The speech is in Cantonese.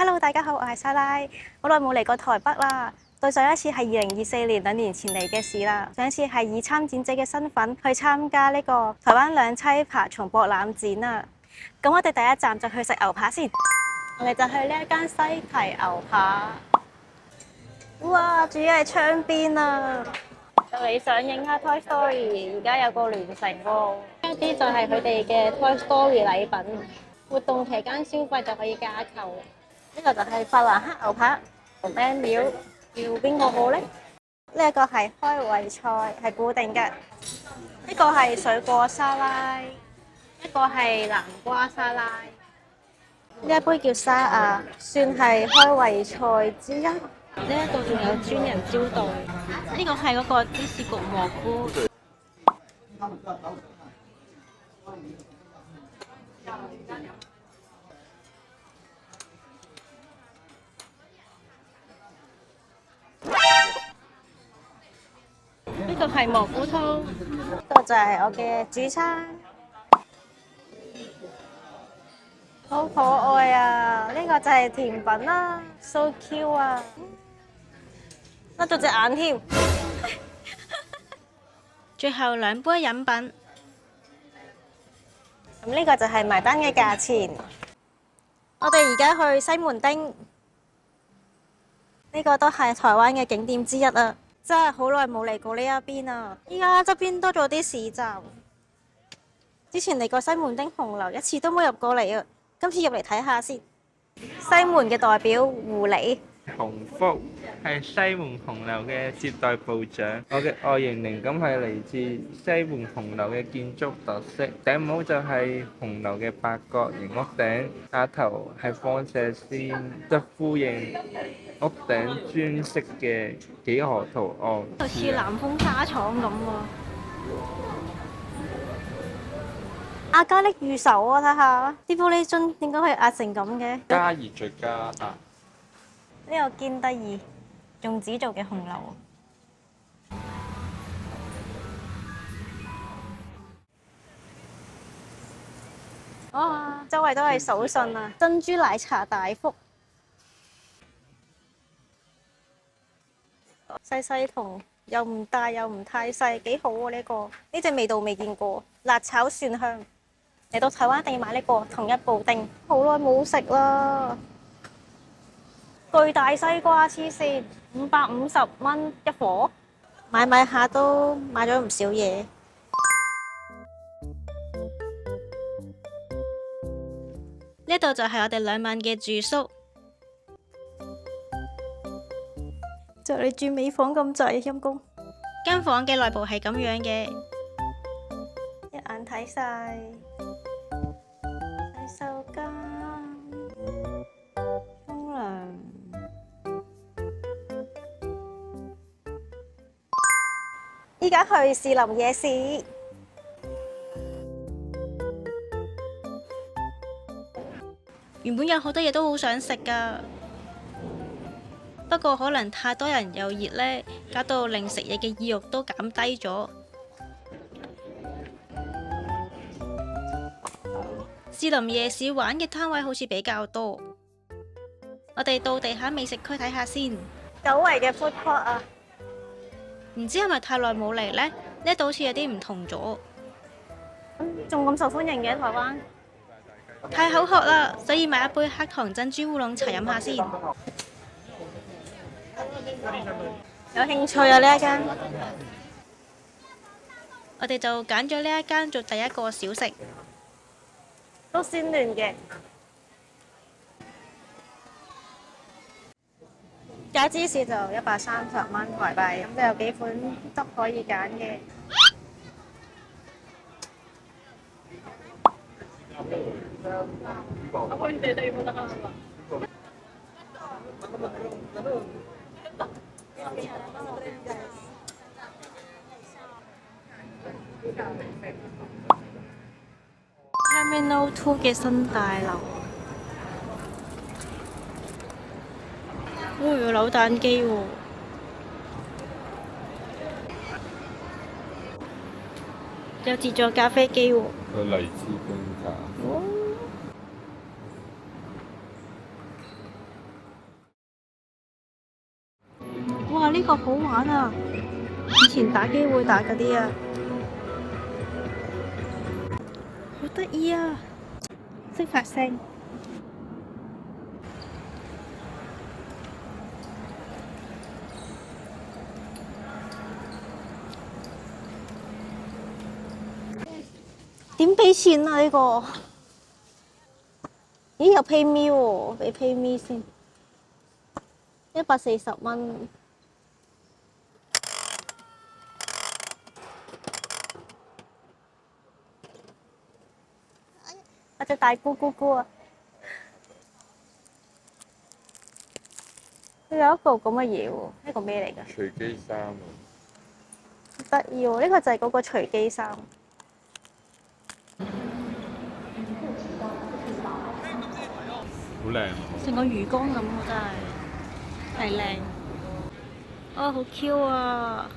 Hello，大家好，我係莎拉，好耐冇嚟過台北啦。對上一次係2024年2年前嚟嘅事啦。上一次係以參展者嘅身份去參加呢個台灣兩棲爬蟲博覽展啊。咁我哋第一站就去食牛扒先。我哋就去呢一間西堤牛扒。哇！仲要係窗邊啊！就嚟上映啦 Toy Story， 而家有個聯乘喎。呢啲就係佢哋嘅 Toy Story 禮品，活動期間消費就可以加購。呢個就係法蘭克牛扒同 M 料，要邊個好呢？呢一個係開胃菜，係固定嘅。呢個係水果沙拉，一個係南瓜沙拉。呢一杯叫沙亞，算係開胃菜之一。呢一度仲有專人招待。呢個係嗰個芝士焗蘑菇。呢個係蘑菇湯。呢個就係我嘅主餐。好可愛啊！呢個就係甜品啦，so cute 啊！甩咗隻眼添。最後兩杯飲品。咁呢個就係埋單嘅價錢。我哋而家去西門町，呢個都係台灣嘅景點之一啊！真係好耐冇嚟過呢一邊啊！依家側邊多咗啲市集。之前嚟過西門町紅樓，一次都冇入過嚟啊！今次入嚟睇下先。西門嘅代表狐狸。洪福係西門紅樓嘅接待部長。我嘅外形靈感係嚟自西門紅樓嘅建築特色。頂帽就係紅樓嘅八角形屋頂，下頭係放射線，就呼應屋頂磚色嘅幾何圖案。好似南豐紗廠咁喎。阿加力御守啊，睇下啲玻璃樽點解可以壓成咁嘅？加熱再加壓。呢個堅得意，用紙做嘅紅樓。哇！周圍都係手信啊，珍珠奶茶大福，細細桶，又唔大又唔太細，幾好喎呢個。呢隻味道未見過，辣炒蒜香。嚟到台灣一定要買呢個統一布丁，好耐冇食啦。巨大西瓜黐線，550蚊一顆，買下都買咗唔少嘢。呢度就係我哋2晚嘅住宿，就你住尾房咁滯，陰公。間房嘅內部係咁樣嘅，一眼睇晒。洗手間、沖涼。依家去士林夜市，原本有好多嘢都好想食㗎，不過可能太多人又熱呢，搞到令食嘢嘅意欲都減低咗。士林夜市玩嘅攤位好似比較多，我哋到地下美食區睇下先。久違嘅 food court 啊！唔知係咪太耐冇嚟呢？呢度好似有啲唔同咗。仲咁受歡迎嘅台灣？太口渴啦，所以買一杯黑糖珍珠烏龍茶飲下先。有興趣啊呢一間？我哋就揀咗呢一間做第一個小食。都鮮嫩嘅。加芝士就130蚊台幣，咁就有幾款汁可以揀嘅。Terminal 2嘅新大樓。有扭蛋機喎，有自助咖啡機喎。有荔枝冰茶。啊，呢個好玩啊！以前打機會打嗰啲啊，好得意啊！識發聲。點俾錢啊？呢個咦有 PayMe 喎，俾 PayMe 先，140蚊。我隻大咕咕咕啊！佢有一個咁嘅嘢喎，呢個咩嚟㗎？隨機衫啊！得意喎，呢個就係嗰個隨機衫。好靚啊！成個魚缸咁喎，真係靚。啊，好 Q 啊！